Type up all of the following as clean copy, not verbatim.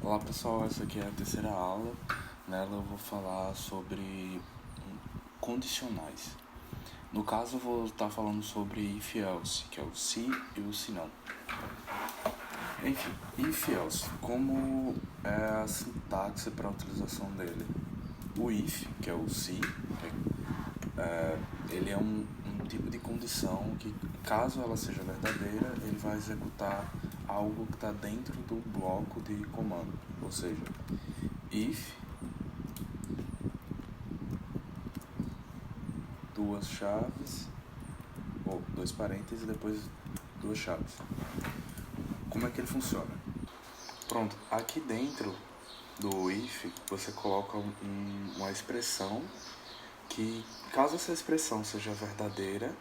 Olá pessoal, essa aqui é a terceira aula. Nela eu vou falar sobre condicionais. No caso eu vou estar falando sobre if else, que é o se e o se não. Enfim, if else, como é a sintaxe para a utilização dele? O if, que é o se, ele é um tipo de condição que, caso ela seja verdadeira, ele vai executar algo que está dentro do bloco de comando. Ou seja, if, duas chaves, ou dois parênteses e depois duas chaves. Como é que ele funciona? Pronto, aqui dentro do if você coloca uma expressão que, caso essa expressão seja verdadeira,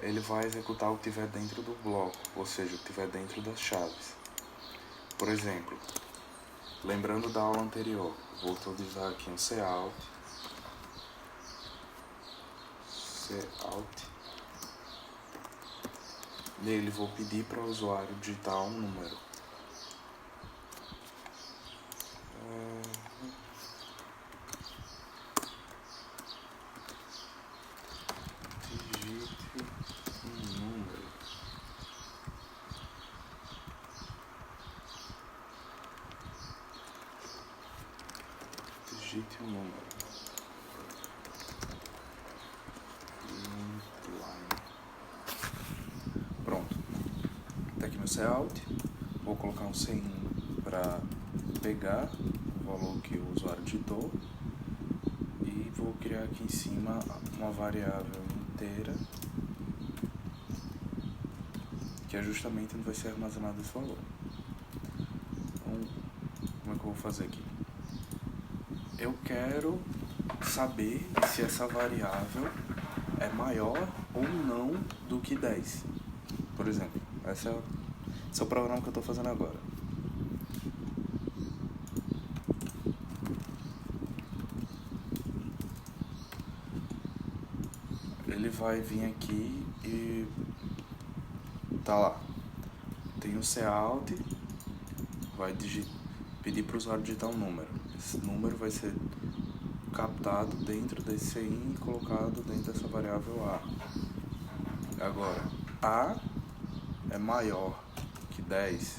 ele vai executar o que estiver dentro do bloco, ou seja, o que estiver dentro das chaves. Por exemplo, lembrando da aula anterior, vou utilizar aqui um cout, nele vou pedir para o usuário digitar um número. Digite um número. Pronto. Tá aqui meu cout. Vou colocar um CIN para pegar o valor que o usuário digitou. E vou criar aqui em cima uma variável inteira, que é justamente onde vai ser armazenado esse valor. Então, como é que eu vou fazer aqui? Eu quero saber se essa variável é maior ou não do que 10. Por exemplo, esse é o programa que eu estou fazendo agora. Ele vai vir aqui e tá lá. Tem um cout, vai pedir para o usuário digitar um número. Esse número vai ser captado dentro desse CIN e colocado dentro dessa variável A. Agora, A é maior que 10.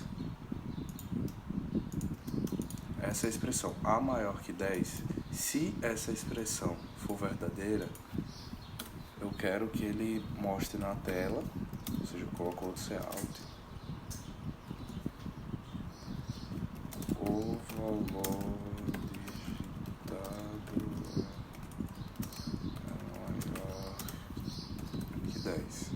Essa é a expressão A maior que 10. Se essa expressão for verdadeira, eu quero que ele mostre na tela, ou seja, eu coloco o cout, o valor digitado é maior que 10.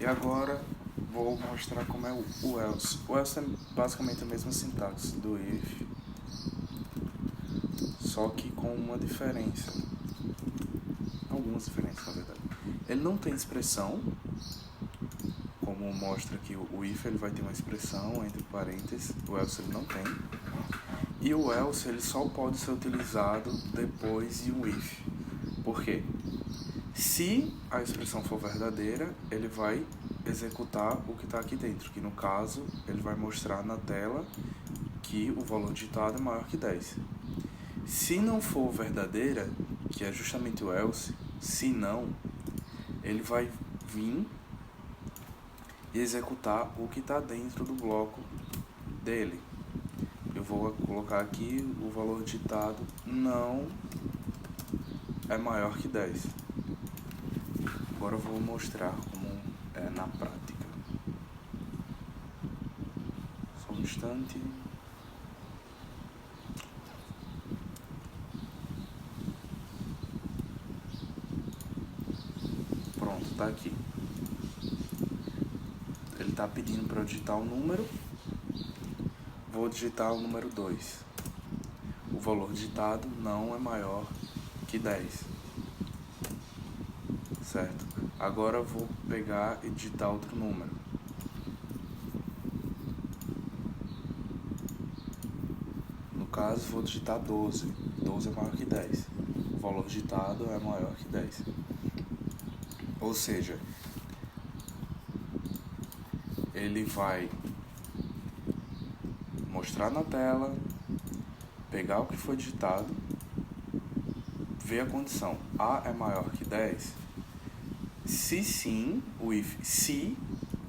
E agora vou mostrar como é o else. O else é basicamente a mesma sintaxe do if, só que com uma diferença. Algumas diferenças, na verdade. Ele não tem expressão, como mostra aqui o if, ele vai ter uma expressão entre parênteses, o else ele não tem. E o else ele só pode ser utilizado depois de um if. Por quê? Se a expressão for verdadeira, ele vai executar o que está aqui dentro, que no caso ele vai mostrar na tela que o valor digitado é maior que 10. Se não for verdadeira, que é justamente o else, se não, ele vai vir e executar o que está dentro do bloco dele. Eu vou colocar aqui o valor digitado não é maior que 10. Agora eu vou mostrar como é na prática. Só um instante. Pronto, tá aqui. Ele está pedindo para eu digitar um número. Vou digitar o número 2. O valor digitado não é maior que 10. Certo? Agora eu vou pegar e digitar outro número. No caso, vou digitar 12. 12 é maior que 10. O valor digitado é maior que 10. Ou seja, ele vai mostrar na tela, pegar o que foi digitado, ver a condição A é maior que 10. Se sim, o if se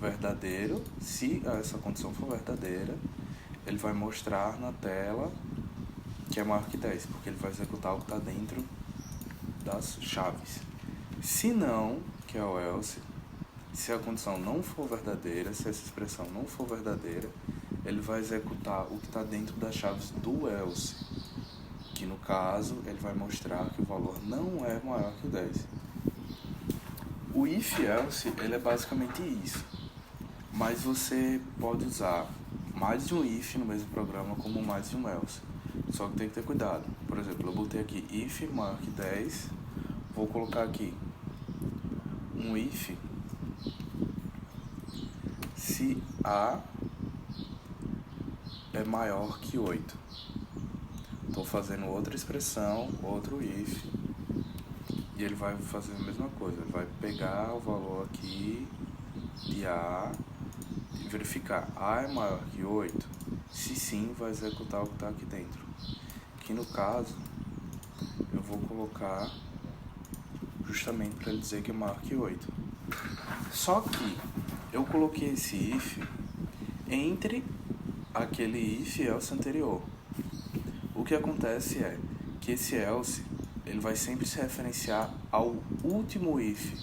verdadeiro, se essa condição for verdadeira, ele vai mostrar na tela que é maior que 10, porque ele vai executar o que está dentro das chaves. Se não, que é o else, se a condição não for verdadeira, se essa expressão não for verdadeira, ele vai executar o que está dentro das chaves do else, que no caso ele vai mostrar que o valor não é maior que 10. O if-else ele é basicamente isso, mas você pode usar mais de um if no mesmo programa como mais de um else. Só que tem que ter cuidado. Por exemplo, eu botei aqui if maior que 10, vou colocar aqui um if se A é maior que 8. Estou fazendo outra expressão, outro if, e ele vai fazer a mesma coisa. Ele vai pegar o valor aqui de A e verificar A é maior que 8. Se sim, vai executar o que está aqui dentro. Aqui no caso, eu vou colocar justamente para ele dizer que é maior que 8. Só que eu coloquei esse if entre aquele if e else anterior. O que acontece é que esse else ele vai sempre se referenciar ao último if,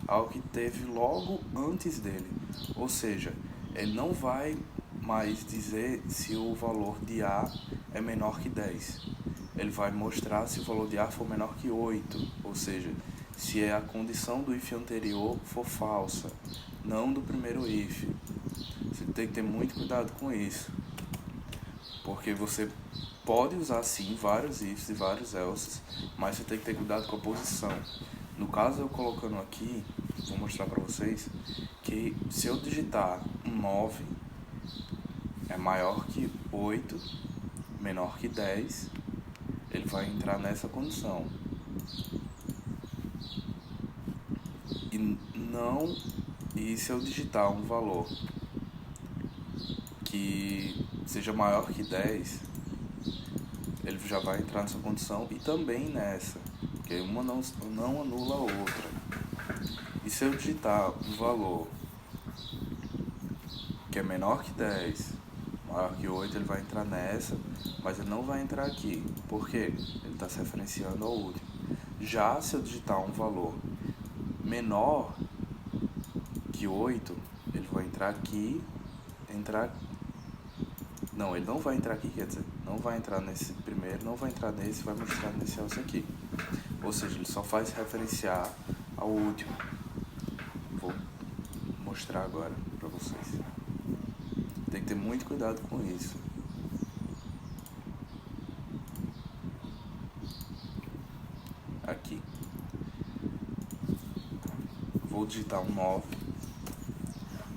ao que teve logo antes dele. Ou seja, ele não vai mais dizer se o valor de A é menor que 10. Ele vai mostrar se o valor de A for menor que 8, ou seja, se a condição do if anterior for falsa, não do primeiro if. Você tem que ter muito cuidado com isso, porque você pode usar sim vários ifs e vários elses, mas você tem que ter cuidado com a posição. No caso, eu colocando aqui, vou mostrar para vocês que se eu digitar um 9 é maior que 8, menor que 10, ele vai entrar nessa condição. E se eu digitar um valor que seja maior que 10, ele já vai entrar nessa condição e também nessa, porque uma não anula a outra. E se eu digitar um valor que é menor que 10, maior que 8, ele vai entrar nessa, mas ele não vai entrar aqui. Por quê? Ele está se referenciando ao último. Já se eu digitar um valor menor que 8, ele vai entrar aqui, não, ele não vai entrar aqui, quer dizer, não vai entrar nesse primeiro, não vai entrar nesse, vai mostrar nesse else aqui. Ou seja, ele só faz referenciar ao último. Vou mostrar agora para vocês. Tem que ter muito cuidado com isso. Aqui. Vou digitar um 9.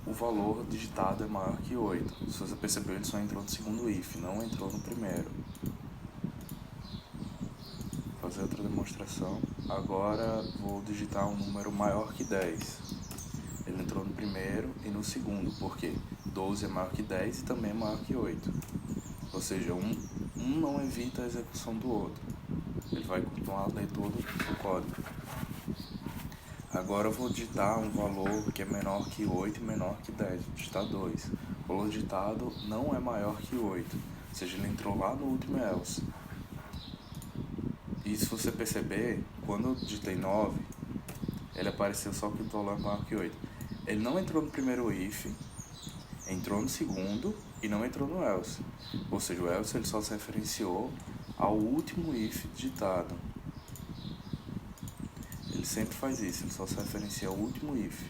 O valor digitado é maior que 8. Se você percebeu, ele só entrou no segundo if, não entrou no primeiro. Vou fazer outra demonstração. Agora vou digitar um número maior que 10. Ele entrou no primeiro e no segundo. Por quê? 12 é maior que 10 e também é maior que 8. Ou seja, um não evita a execução do outro. Ele vai continuar a ler todo o código. Agora eu vou digitar um valor que é menor que 8 e menor que 10. Vou digitar 2. O valor digitado não é maior que 8. Ou seja, ele entrou lá no último else. E se você perceber, quando eu digitei 9, ele apareceu só que o valor é maior que 8. Ele não entrou no primeiro if, entrou no segundo e não entrou no else. Ou seja, o else ele só se referenciou ao último if digitado. Ele sempre faz isso, ele só se referencia ao último if.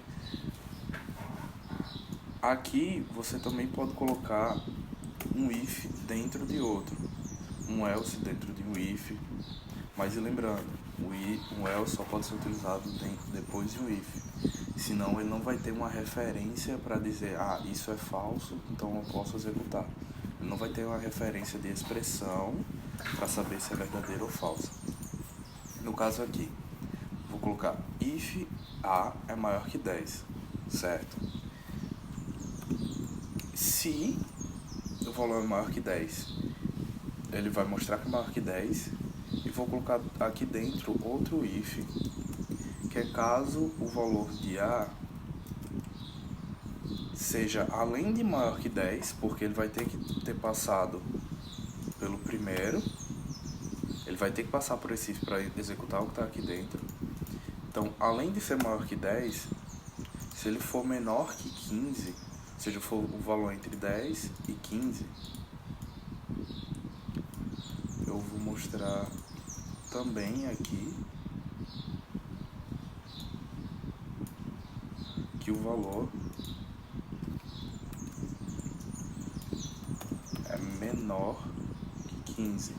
Aqui você também pode colocar um if dentro de outro, um else dentro de um if, mas lembrando, um else só pode ser utilizado depois de um if, senão ele não vai ter uma referência para dizer, isso é falso, então eu posso executar. Ele não vai ter uma referência de expressão para saber se é verdadeiro ou falso. No caso aqui, vou colocar if A é maior que 10, certo? Se o valor é maior que 10, ele vai mostrar que é maior que 10, e vou colocar aqui dentro outro if, que é caso o valor de A seja além de maior que 10, porque ele vai ter que ter passado pelo primeiro, ele vai ter que passar por esse if para executar o que está aqui dentro. Então, além de ser maior que 10, se ele for menor que 15, ou seja, for o valor entre 10 e 15, eu vou mostrar também aqui que o valor é menor que 15.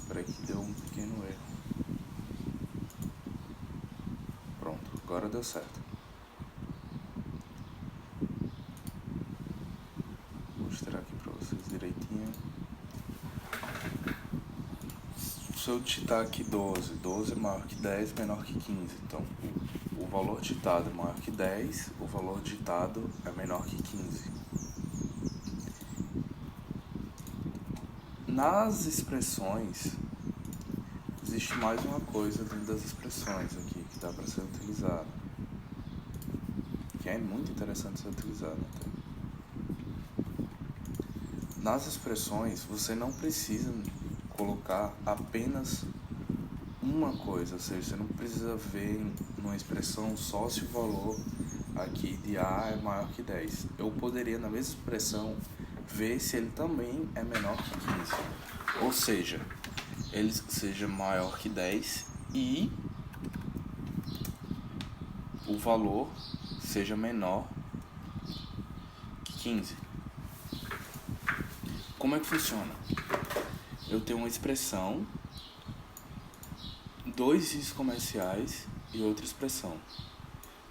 Peraí que deu um pequeno erro. Pronto, agora deu certo. Vou mostrar aqui pra vocês direitinho. Se eu digitar aqui 12, 12 é maior que 10, menor que 15. Então, o valor digitado é maior que 10, o valor digitado é menor que 15. Nas expressões, existe mais uma coisa dentro das expressões aqui que dá para ser utilizada, que é muito interessante ser utilizada. Nas expressões, você não precisa colocar apenas uma coisa, ou seja, você não precisa ver numa expressão só se o valor aqui de A é maior que 10. Eu poderia, na mesma expressão, ver se ele também é menor que 15. Ou seja, ele seja maior que 10 e o valor seja menor que 15. Como é que funciona? Eu tenho uma expressão, dois is comerciais e outra expressão.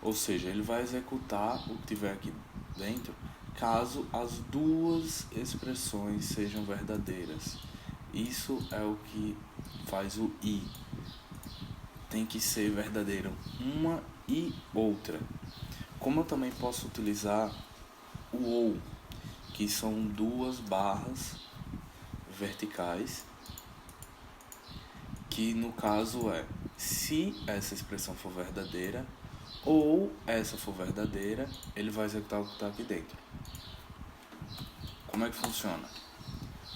Ou seja, ele vai executar o que tiver aqui dentro caso as duas expressões sejam verdadeiras. Isso é o que faz o i. Tem que ser verdadeiro uma e outra. Como eu também posso utilizar o ou, que são duas barras verticais, que no caso é, se essa expressão for verdadeira ou essa for verdadeira, ele vai executar o que está aqui dentro. Como é que funciona?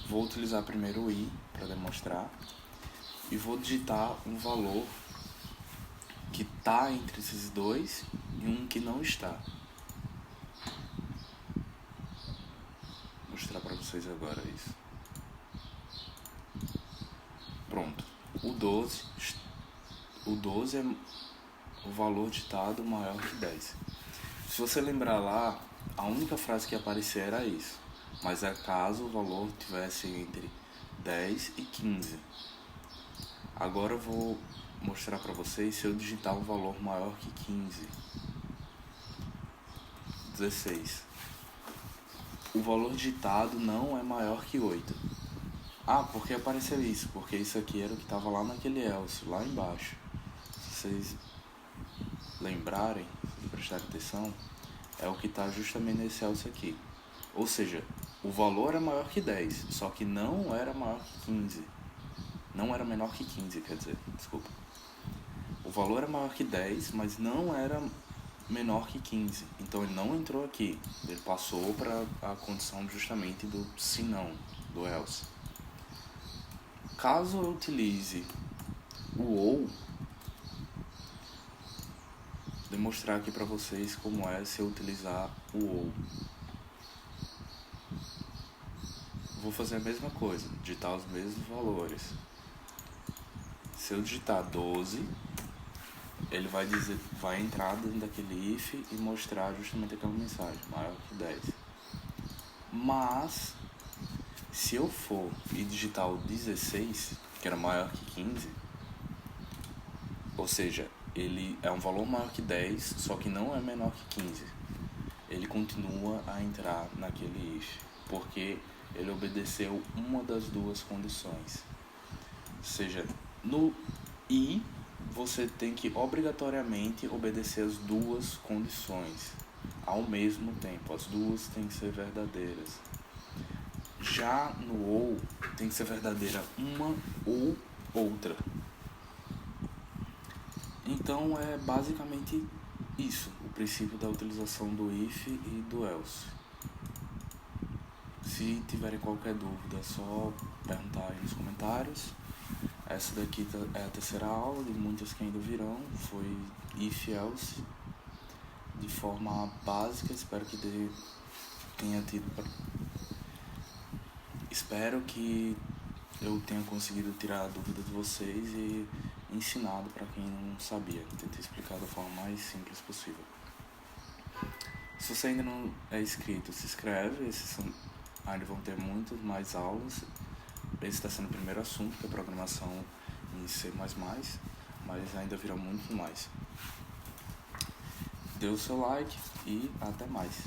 Vou utilizar primeiro o i para demonstrar e vou digitar um valor que está entre esses dois e um que não está. Vou mostrar para vocês agora isso. Pronto. O 12 é o valor ditado maior que 10. Se você lembrar lá, a única frase que ia aparecer era isso. Mas é caso o valor tivesse entre 10 e 15. Agora eu vou mostrar para vocês se eu digitar um valor maior que 15. 16. O valor digitado não é maior que 8. Ah, por que apareceu isso? Porque isso aqui era o que estava lá naquele else, lá embaixo. Se vocês lembrarem, se prestarem atenção, é o que está justamente nesse else aqui. Ou seja, o valor é maior que 10, só que não era maior que 15. Não era menor que 15, quer dizer, desculpa. O valor é maior que 10, mas não era menor que 15. Então ele não entrou aqui. Ele passou para a condição justamente do se não, do else. Caso eu utilize o ou, vou demonstrar aqui para vocês como é se eu utilizar o ou. Vou fazer a mesma coisa, digitar os mesmos valores. Se eu digitar 12, ele vai entrar dentro daquele if e mostrar justamente aquela mensagem, maior que 10. Mas, se eu for e digitar o 16, que era maior que 15, ou seja, ele é um valor maior que 10, só que não é menor que 15. Ele continua a entrar naquele if, porque ele obedeceu uma das duas condições. Ou seja, no i, você tem que obrigatoriamente obedecer as duas condições ao mesmo tempo. As duas têm que ser verdadeiras. Já no ou, tem que ser verdadeira uma ou outra. Então é basicamente isso, o princípio da utilização do if e do else. Se tiverem qualquer dúvida, é só perguntar aí nos comentários. Essa daqui é a terceira aula de muitas que ainda virão. Foi if else de forma básica. Espero que tenha tido. Espero que eu tenha conseguido tirar a dúvida de vocês e ensinado para quem não sabia. Tentei explicar da forma mais simples possível. Se você ainda não é inscrito, se inscreve. Ainda vão ter muitas mais aulas. Esse está sendo o primeiro assunto, que é programação em C++, mas ainda virá muito mais. Dê o seu like e até mais.